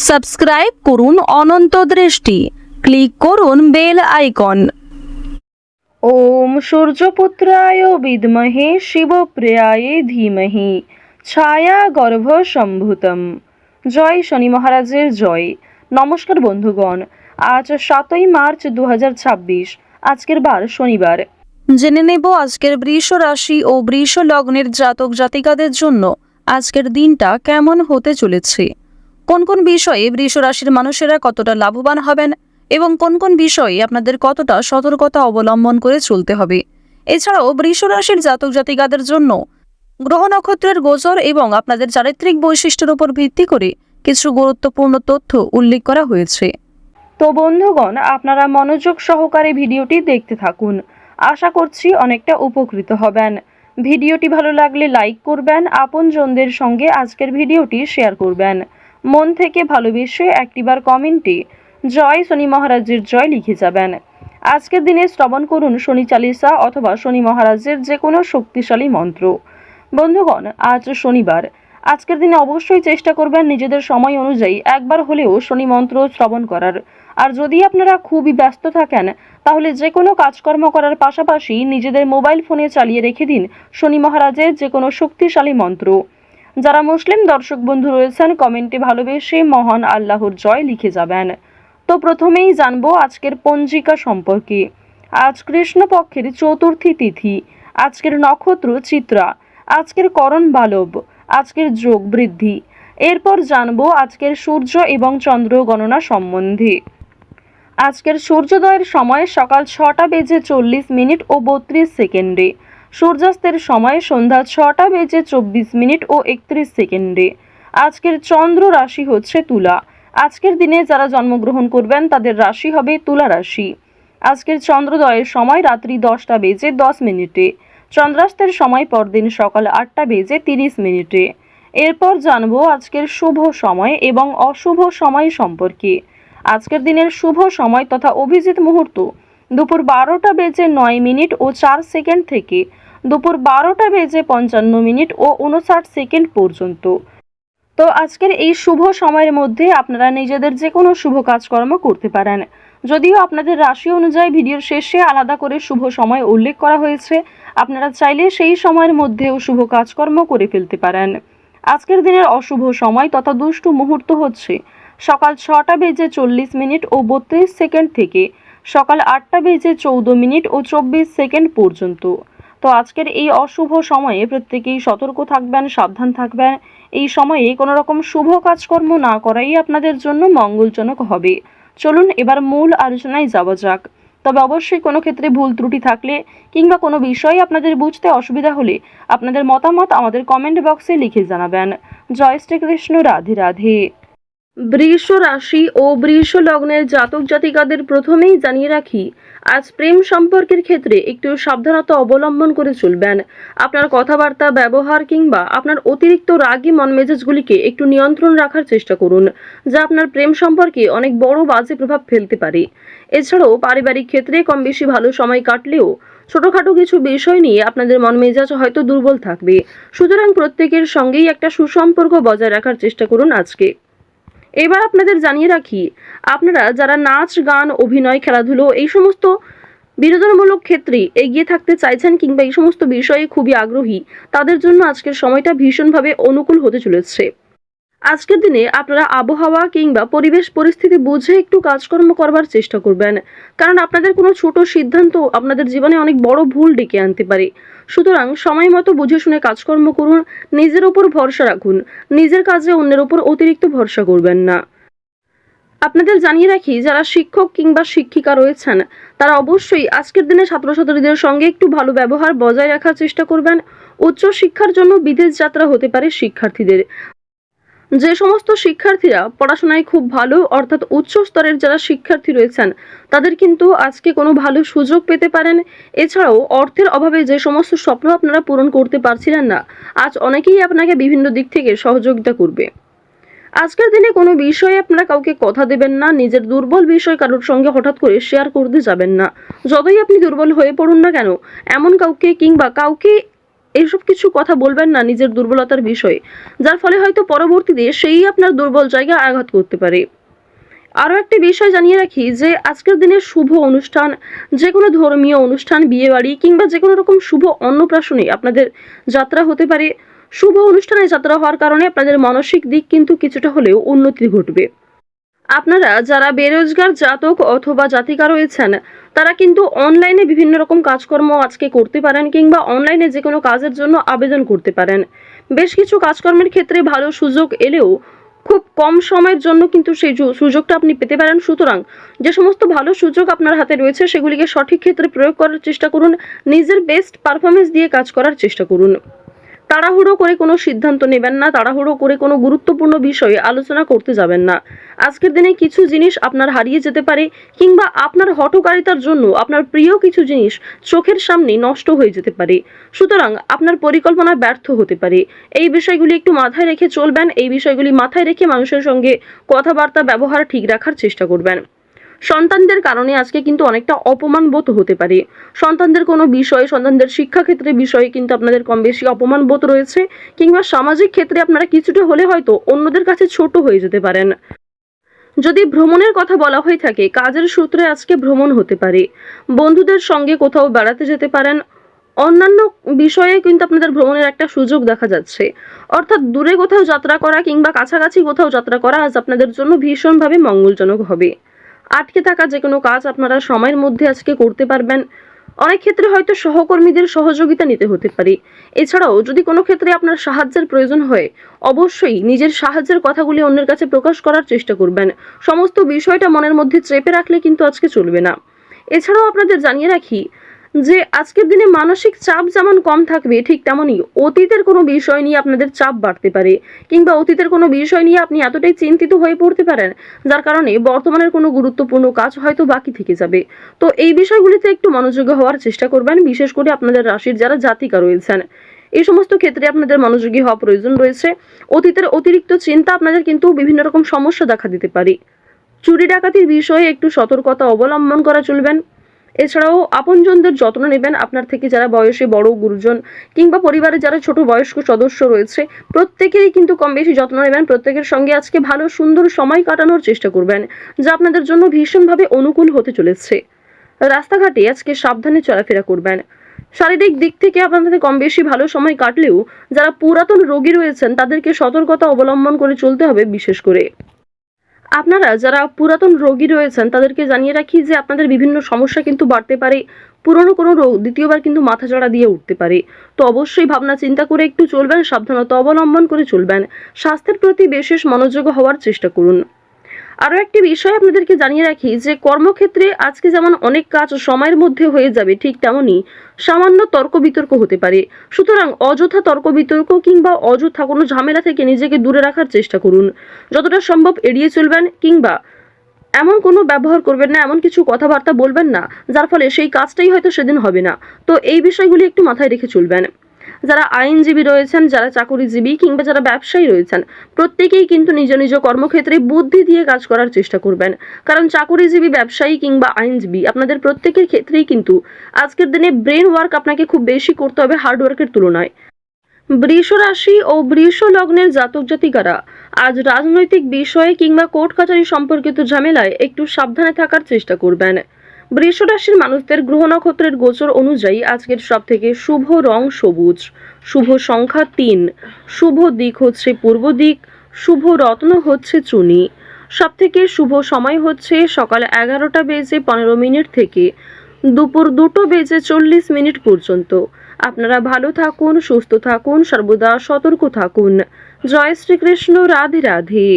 Subscribe করুন অনন্ত দৃষ্টি, click করুন বেল আইকন। ওম সূর্যপুত্রায় বিদ্মহে শিবপ্রিয়ায় ধীমহি ছায়া গর্ভ সম্ভূতম। জয় শনি মহারাজের জয়। নমস্কার বন্ধুগণ, আজ 7ই মার্চ 2026, আজকের বার শনিবার। জেনে নেব আজকের বৃষ রাশি ও বৃষ লগ্নের জাতক জাতিকাদের জন্য আজকের দিনটা কেমন হতে চলেছে, কোন কোন বিষয়ে বৃষ রাশির মানুষেরা কতটা লাভবান হবেন এবং কোন কোন বিষয়ে আপনাদের কতটা সতর্কতা অবলম্বন করে চলতে হবে। এছাড়াও বৃষ রাশির জাতক জাতিকাদের জন্য গ্রহ নক্ষত্রের গোচর এবং আপনাদের চারিত্রিক বৈশিষ্ট্যের উপর ভিত্তি করে কিছু গুরুত্বপূর্ণ তথ্য উল্লেখ করা হয়েছে। তো বন্ধুগণ, আপনারা মনোযোগ সহকারে ভিডিওটি দেখতে থাকুন, আশা করছি অনেকটা উপকৃত হবেন। ভিডিওটি ভালো লাগলে লাইক করবেন, আপনজনদের সঙ্গে আজকের ভিডিওটি শেয়ার করবেন। মন থেকে ভালোবেসে একটিবার কমেন্টে জয় শনি মহারাজের জয় লিখে যাবেন। আজকের দিনে শ্রবণ করুন শনি চালিসা অথবা শনি মহারাজের যে কোনো শক্তিশালী মন্ত্র। বন্ধুগণ, আজ শনিবার, আজকের দিনে অবশ্যই চেষ্টা করবেন নিজেদের সময় অনুযায়ী একবার হলেও শনি মন্ত্র শ্রবণ করার। আর যদি আপনারা খুবই ব্যস্ত থাকেন তাহলে যে কোনো কাজকর্ম করার পাশাপাশি নিজেদের মোবাইল ফোনে চালিয়ে রেখে দিন শনি মহারাজের যে কোনো শক্তিশালী মন্ত্র। যারা মুসলিম দর্শক বন্ধু রয়েছেন কমেন্টে ভালোবেসে মহান আল্লাহর জয় লিখে যাবেন। তো প্রথমেই জানবো আজকের পঞ্জিকা সম্পর্কে। আজ কৃষ্ণপক্ষের চতুর্থী তিথি, আজকের নক্ষত্র চিত্রা, আজকের করণ বালব, আজকের যোগ বৃদ্ধি। এরপর জানবো আজকের সূর্য এবং চন্দ্র গণনা সম্বন্ধে। আজকের সূর্যোদয়ের সময় সকাল 6টা বেজে 40 মিনিট ও 32 সেকেন্ডে, সূর্যাস্তের সময় সন্ধ্যা 6টা বেজে 24 মিনিট ও 31 সেকেন্ডে। আজকের চন্দ্র রাশি হচ্ছে তুলা। আজকের দিনে যারা জন্মগ্রহণ করবেন তাদের রাশি হবে তুলা রাশি। আজকের চন্দ্রোদয়ের সময় রাত্রি 10টা বেজে 10 মিনিটে, চন্দ্রাস্তের সময় পরদিন সকাল 8টা বেজে 30 মিনিটে। এরপর জানবো আজকের শুভ সময় এবং অশুভ সময় সম্পর্কে। আজকের দিনের শুভ সময় তথা অভিজিৎ মুহূর্ত দুপুর 12টা বেজে 9 মিনিট ও 4 সেকেন্ড থেকে দুপুর 12টা বেজে 55 মিনিট ও 59 সেকেন্ড পর্যন্ত। তো আজকের এই শুভ সময়ের মধ্যে আপনারা নিজেদের যে কোনো শুভ কাজকর্ম করতে পারেন। যদিও আপনাদের রাশি অনুযায়ী ভিডিওর শেষে আলাদা করে শুভ সময় উল্লেখ করা হয়েছে, আপনারা চাইলে সেই সময়ের মধ্যেও শুভ কাজকর্ম করে ফেলতে পারেন। আজকের দিনের অশুভ সময় তথা দুষ্টু মুহূর্ত হচ্ছে সকাল 6টা বেজে 40 মিনিট ও 32 সেকেন্ড থেকে সকাল 8টা বেজে 14 মিনিট ও 24 সেকেন্ড পর্যন্ত। তো আজকের এই অশুভ সময়ে প্রত্যেকেই সতর্ক থাকবেন, সাবধান থাকবেন। এই সময়ে কোনো রকম শুভ কাজকর্ম না করাই আপনাদের জন্য মঙ্গলজনক হবে। চলুন এবার মূল আলোচনায় যাওয়া যাক। তবে অবশ্যই কোনো ক্ষেত্রে ভুল ত্রুটি থাকলে কিংবা কোনো বিষয়ে আপনাদের বুঝতে অসুবিধা হলে আপনাদের মতামত আমাদের কমেন্ট বক্সে লিখে জানাবেন। জয় শ্রীকৃষ্ণ, রাধে রাধে। বৃষ রাশি ও বৃষ লগ্নের জাতক জাতিকাদের প্রথমেই জানিয়ে রাখি, আজ প্রেম সম্পর্কের ক্ষেত্রে একটু সাবধানতা অবলম্বন করে চলবেন। আপনার কথাবার্তা, ব্যবহার কিংবা আপনার অতিরিক্ত রাগী মন মেজাজগুলিকে একটু নিয়ন্ত্রণ রাখার চেষ্টা করুন, যা আপনার প্রেম সম্পর্কে অনেক বড় বাজে প্রভাব ফেলতে পারে। এছাড়াও পারিবারিক ক্ষেত্রে কম বেশি ভালো সময় কাটলেও ছোটখাটো কিছু বিষয় নিয়ে আপনাদের মন মেজাজ হয়তো দুর্বল থাকবে। সুতরাং প্রত্যেকের সঙ্গেই একটা সুসম্পর্ক বজায় রাখার চেষ্টা করুন আজকে। এবার আপনাদের জানিয়ে রাখি, আপনারা যারা নাচ, গান, অভিনয়, খেলাধুলো এই সমস্ত বিনোদনমূলক ক্ষেত্রে এগিয়ে থাকতে চাইছেন কিংবা এই সমস্ত বিষয়ে খুবই আগ্রহী, তাদের জন্য আজকের সময়টা ভীষণভাবে অনুকূল হতে চলেছে। আজকের দিনে আপনারা আবহাওয়া কিংবা পরিবেশ পরিস্থিতি বুঝে একটু কাজকর্ম করবার চেষ্টা করবেন, কারণ আপনাদের কোনো ছোট সিদ্ধান্ত আপনাদের জীবনে অনেক বড় ভুল ডেকে আনতে পারে। সুতরাং সময় মতো বুঝে শুনে কাজকর্ম করুন, নিজের উপর ভরসা রাখুন, নিজের কাজে অন্যের উপর অতিরিক্ত ভরসা করবেন না। আপনাদের জানিয়ে রাখি, যারা শিক্ষক কিংবা শিক্ষিকা রয়েছেন তারা অবশ্যই আজকের দিনে ছাত্রছাত্রীদের সঙ্গে একটু ভালো ব্যবহার বজায় রাখার চেষ্টা করবেন। উচ্চ শিক্ষার জন্য বিদেশ যাত্রা হতে পারে শিক্ষার্থীদের। যে সমস্ত শিক্ষার্থীরা পড়াশোনায় খুব ভালো, অর্থাৎ উচ্চ স্তরের যারা শিক্ষার্থী রয়েছেন তাদের কিন্তু আজকে কোনো ভালো সুযোগ পেতে পারেন। এছাড়াও অর্থের অভাবে যে সমস্ত স্বপ্ন আপনারা পূরণ করতে পারছিলেন না, আজ অনেকেই আপনাকে বিভিন্ন দিক থেকে সহযোগিতা করবে। আজকের দিনে কোনো বিষয়ে আপনারা কাউকে কথা দেবেন না, নিজের দুর্বল বিষয় কারোর সঙ্গে হঠাৎ করে শেয়ার করতে যাবেন না। যতই আপনি দুর্বল হয়ে পড়ুন না কেন, এমন কাউকে কিংবা কাউকে এইসব কিছু কথা বলবেন না নিজের দুর্বলতার বিষয়ে, যার ফলে হয়তো পরবর্তীতে সেই আপনার দুর্বল জায়গা আঘাত করতে পারে। আরও একটি বিষয় জানিয়ে রাখি যে আজকের দিনের শুভ অনুষ্ঠান, যে কোনো ধর্মীয় অনুষ্ঠান, বিয়ে বাড়ি কিংবা যে কোনো রকম শুভ অন্নপ্রাশনে আপনাদের যাত্রা হতে পারে। শুভ অনুষ্ঠানে যাত্রা হওয়ার কারণে আপনাদের মানসিক দিক কিন্তু কিছুটা হলেও উন্নতি ঘটবে। আপনারা যারা বেরোজগার জাতক অথবা জাতিকা রয়েছেন, তারা কিন্তু অনলাইনে বিভিন্ন রকম কাজকর্ম আজকে করতে পারেন কিংবা অনলাইনে যে কোনো কাজের জন্য আবেদন করতে পারেন। বেশ কিছু কাজকর্মের ক্ষেত্রে ভালো সুযোগ এলেও খুব কম সময়ের জন্য কিন্তু সেই সুযোগটা আপনি পেতে পারেন। সুতরাং যে সমস্ত ভালো সুযোগ আপনার হাতে রয়েছে সেগুলিকে সঠিক ক্ষেত্রে প্রয়োগ করার চেষ্টা করুন, নিজের বেস্ট পারফরমেন্স দিয়ে কাজ করার চেষ্টা করুন। তাড়াহুড়ো করে কোনো সিদ্ধান্ত নেবেন না, তাড়াহুড়ো করে কোনো গুরুত্বপূর্ণ বিষয়ে আলোচনা করতে যাবেন না। আজকের দিনে কিছু জিনিস আপনার হারিয়ে যেতে পারে কিংবা আপনার হঠকারিতার জন্য আপনার প্রিয় কিছু জিনিস চোখের সামনে নষ্ট হয়ে যেতে পারে। সুতরাং আপনার পরিকল্পনা ব্যর্থ হতে পারে। এই বিষয়গুলি একটু মাথায় রেখে চলবেন, এই বিষয়গুলি মাথায় রেখে মানুষের সঙ্গে কথাবার্তা ব্যবহার ঠিক রাখার চেষ্টা করবেন। সন্তানদের কারণে আজকে কিন্তু অনেকটা অপমান বোধ হতে পারে। সন্তানদের কোনো বিষয়, সন্তানদের শিক্ষাক্ষেত্রে বিষয়ে কিন্তু আপনাদের কম বেশি অপমান বোধ রয়েছে কিংবা সামাজিক ক্ষেত্রে আপনারা কিছুটা হলে হয়তো অন্যদের কাছে ছোট হয়ে যেতে পারেন। যদি ভ্রমণের কথা বলা হয়ে থাকে, কাজের সূত্রে আজকে ভ্রমণ হতে পারে। বন্ধুদের সঙ্গে কোথাও বেড়াতে যেতে পারেন। অন্যান্য বিষয়ে কিন্তু আপনাদের ভ্রমণের একটা সুযোগ দেখা যাচ্ছে। অর্থাৎ দূরে কোথাও যাত্রা করা কিংবা কাছাকাছি কোথাও যাত্রা করা আজ আপনাদের জন্য ভীষণভাবে মঙ্গলজনক হবে। আটকে থাকা যে কোনো কাজ আপনারা সময়ের মধ্যে আজকে করতে পারবেন। অনেক ক্ষেত্রে হয়তো সহকর্মীদের সহযোগিতা নিতে হতে পারে। এছাড়াও যদি কোনো ক্ষেত্রে আপনার সাহায্যের প্রয়োজন হয়, অবশ্যই নিজের সাহায্যের কথাগুলি অন্যের কাছে প্রকাশ করার চেষ্টা করবেন। সমস্ত বিষয়টা মনের মধ্যে চেপে রাখলে কিন্তু আজকে চলবে না। এছাড়াও আপনাদের জানিয়ে রাখি যে আজকের দিনে মানসিক চাপ যেমন কম থাকবে, ঠিক তেমনই অতীতের কোনো বিষয় নিয়ে আপনাদের চাপ বাড়তে পারে কিংবা অতীতের কোনো বিষয় নিয়ে আপনি এতটাই চিন্তিত হয়ে পড়তে পারেন যার কারণে বর্তমানের কোনো গুরুত্বপূর্ণ কাজ হয়তো বাকি থেকে যাবে। তো এই বিষয়গুলিতে একটু মনোযোগী হওয়ার চেষ্টা করবেন, বিশেষ করে আপনাদের রাশির যারা জাতিকা রয়েছেন। এই সমস্ত ক্ষেত্রে আপনাদের মনোযোগী হওয়া প্রয়োজন রয়েছে। অতীতের অতিরিক্ত চিন্তা আপনাদের কিন্তু বিভিন্ন রকম সমস্যা দেখা দিতে পারে। চুরি ডাকাতির বিষয়ে একটু সতর্কতা অবলম্বন করা চলবেন। এছাড়াও আপনজনদের যত্ন নেবেন। আপনার থেকে যারা বয়সে বড় গুরুজন কিংবা পরিবারের যারা ছোট বয়স্ক সদস্য রয়েছে, প্রত্যেকেরই কিন্তু কম বেশি যত্ন নেবেন। প্রত্যেকের সঙ্গে আজকে ভালো সুন্দর সময় কাটানোর চেষ্টা করবেন, যা আপনাদের জন্য ভীষণভাবে অনুকূল হতে চলেছে। রাস্তাঘাটে আজকে সাবধানে চলাফেরা করবেন। শারীরিক দিক থেকে আপনাদের কম বেশি ভালো সময় কাটলেও যারা পুরাতন রোগী রয়েছেন তাদেরকে সতর্কতা অবলম্বন করে চলতে হবে। বিশেষ করে আপনারা যারা পুরাতন রোগী রয়েছেন তাদেরকে জানিয়ে রাখি যে আপনাদের বিভিন্ন সমস্যা কিন্তু বাড়তে পারে। পুরনো কোনো রোগ দ্বিতীয়বার কিন্তু মাথাচাড়া দিয়ে উঠতে পারে। তো অবশ্যই ভাবনা চিন্তা করে একটু চলবেন, সাবধানতা অবলম্বন করে চলবেন। স্বাস্থ্যের প্রতি বিশেষ মনোযোগ হওয়ার চেষ্টা করুন। আরও একটি বিষয় আপনাদেরকে জানিয়ে রাখি যে কর্মক্ষেত্রে আজকে যেমন অনেক কাজ সময়ের মধ্যে হয়ে যাবে, ঠিক তেমনই সামান্য তর্ক বিতর্ক হতে পারে। সুতরাং অযথা তর্ক বিতর্ক কিংবা অযথা কোনো ঝামেলা থেকে নিজেকে দূরে রাখার চেষ্টা করুন। যতটা সম্ভব এড়িয়ে চলবেন কিংবা এমন কোনো ব্যবহার করবেন না, এমন কিছু কথাবার্তা বলবেন না যার ফলে সেই কাজটাই হয়তো সেদিন হবে না। তো এই বিষয়গুলি একটু মাথায় রেখে চলবেন। যারা আইনজীবী রয়েছেন, যারা চাকরিজীবী কিংবা যারা ব্যবসায়ী রয়েছেন, প্রত্যেকেই কিন্তু নিজ নিজ কর্মক্ষেত্রে বুদ্ধি দিয়ে কাজ করার চেষ্টা করবেন। কারণ চাকরিজীবী, ব্যবসায়ী কিংবা আইনজীবী আপনাদের প্রত্যেকের ক্ষেত্রেই কিন্তু আজকের দিনে ব্রেন ওয়ার্ক আপনাকে খুব বেশি করতে হবে হার্ড ওয়ার্কের তুলনায়। বৃষ রাশি ও বৃষ লগ্নের জাতক জাতিকারা আজ রাজনৈতিক বিষয়ে কিংবা কোর্ট কাছারি সম্পর্কিত ঝামেলায় একটু সাবধানে থাকার চেষ্টা করবেন। বৃষ রাশির মানুষদের গ্রহ নক্ষত্রের গোচর অনুযায়ী আজকের সব থেকে শুভ রং সবুজ, শুভ সংখ্যা 3, শুভ দিক হচ্ছে পূর্ব দিক, শুভ রত্ন হচ্ছে চুনি। সব থেকে শুভ সময় হচ্ছে সকাল 11:15 থেকে দুপুর 2:40 পর্যন্ত। আপনারা ভালো থাকুন, সুস্থ থাকুন, সর্বদা সতর্ক থাকুন। জয় শ্রীকৃষ্ণ। রাধে রাধে।